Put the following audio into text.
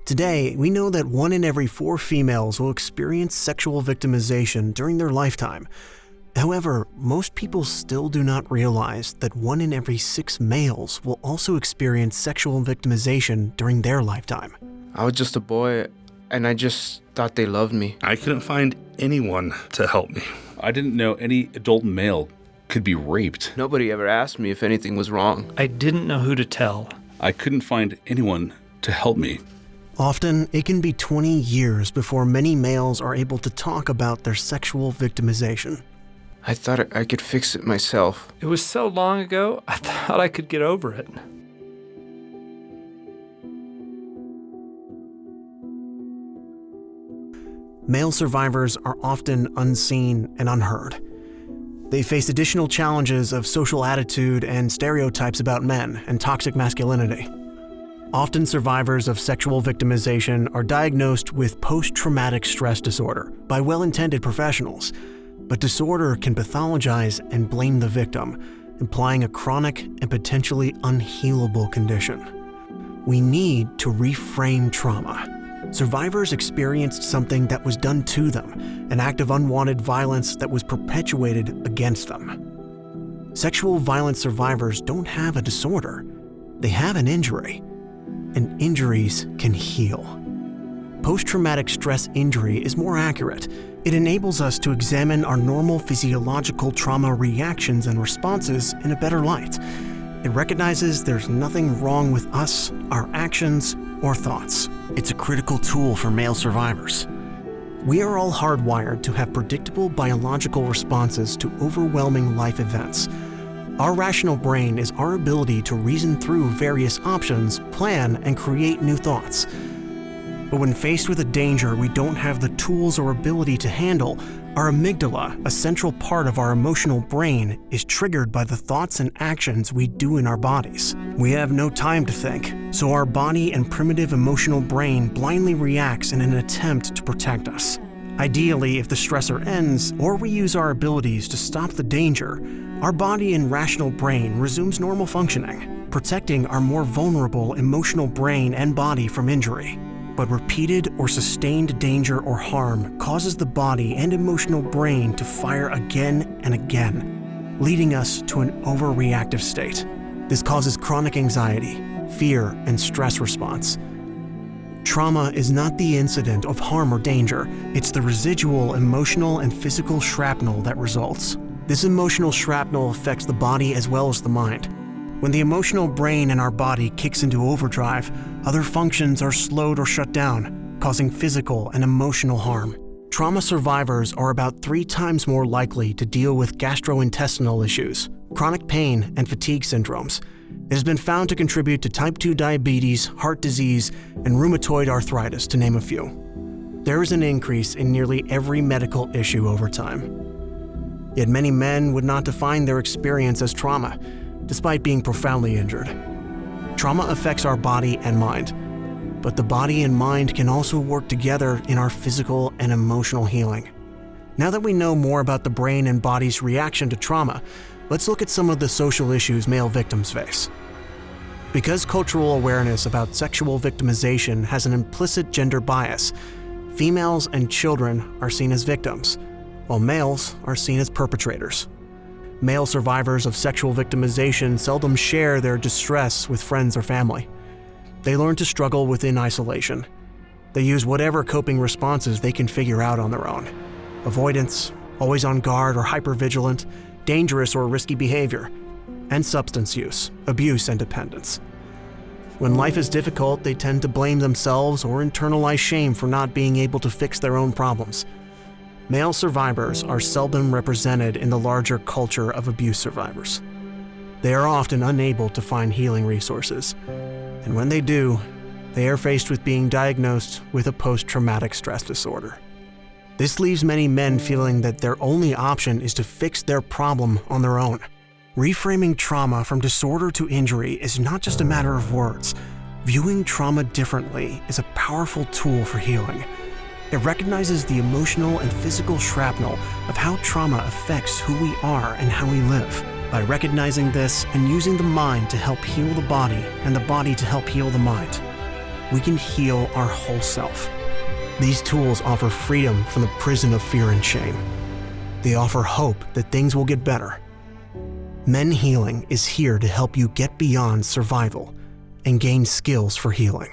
Today, we know that 1 in every 4 females will experience sexual victimization during their lifetime. However, most people still do not realize that 1 in every 6 males will also experience sexual victimization during their lifetime. I was just a boy, and I just thought they loved me. I couldn't find anyone to help me. I didn't know any adult male could be raped. Nobody ever asked me if anything was wrong. I didn't know who to tell. I couldn't find anyone to help me. Often, it can be 20 years before many males are able to talk about their sexual victimization. I thought I could fix it myself. It was so long ago, I thought I could get over it. Male survivors are often unseen and unheard. They face additional challenges of social attitude and stereotypes about men and toxic masculinity. Often survivors of sexual victimization are diagnosed with post-traumatic stress disorder by well-intended professionals, but disorder can pathologize and blame the victim, implying a chronic and potentially unhealable condition. We need to reframe trauma. Survivors experienced something that was done to them, an act of unwanted violence that was perpetuated against them. Sexual violence survivors don't have a disorder. They have an injury, and injuries can heal. Post-traumatic stress injury is more accurate. It enables us to examine our normal physiological trauma reactions and responses in a better light. It recognizes there's nothing wrong with us, our actions, or thoughts. It's a critical tool for male survivors. We are all hardwired to have predictable biological responses to overwhelming life events. Our rational brain is our ability to reason through various options, plan, and create new thoughts. But when faced with a danger we don't have the tools or ability to handle, our amygdala, a central part of our emotional brain, is triggered by the thoughts and actions we do in our bodies. We have no time to think, so our body and primitive emotional brain blindly reacts in an attempt to protect us. Ideally, if the stressor ends, or we use our abilities to stop the danger, our body and rational brain resumes normal functioning, protecting our more vulnerable emotional brain and body from injury. But repeated or sustained danger or harm causes the body and emotional brain to fire again and again, leading us to an overreactive state. This causes chronic anxiety, fear, and stress response. Trauma is not the incident of harm or danger, it's the residual emotional and physical shrapnel that results. This emotional shrapnel affects the body as well as the mind. When the emotional brain in our body kicks into overdrive, other functions are slowed or shut down, causing physical and emotional harm. Trauma survivors are about 3 times more likely to deal with gastrointestinal issues, chronic pain, and fatigue syndromes. It has been found to contribute to type 2 diabetes, heart disease, and rheumatoid arthritis, to name a few. There is an increase in nearly every medical issue over time. Yet many men would not define their experience as trauma, despite being profoundly injured. Trauma affects our body and mind, but the body and mind can also work together in our physical and emotional healing. Now that we know more about the brain and body's reaction to trauma, let's look at some of the social issues male victims face. Because cultural awareness about sexual victimization has an implicit gender bias, females and children are seen as victims, while males are seen as perpetrators. Male survivors of sexual victimization seldom share their distress with friends or family. They learn to struggle within isolation. They use whatever coping responses they can figure out on their own. Avoidance, always on guard or hypervigilant, dangerous or risky behavior, and substance use, abuse, and dependence. When life is difficult, they tend to blame themselves or internalize shame for not being able to fix their own problems. Male survivors are seldom represented in the larger culture of abuse survivors. They are often unable to find healing resources, and when they do, they are faced with being diagnosed with a post-traumatic stress disorder. This leaves many men feeling that their only option is to fix their problem on their own. Reframing trauma from disorder to injury is not just a matter of words. Viewing trauma differently is a powerful tool for healing. It recognizes the emotional and physical shrapnel of how trauma affects who we are and how we live. By recognizing this and using the mind to help heal the body and the body to help heal the mind, we can heal our whole self. These tools offer freedom from the prison of fear and shame. They offer hope that things will get better. Men Healing is here to help you get beyond survival and gain skills for healing.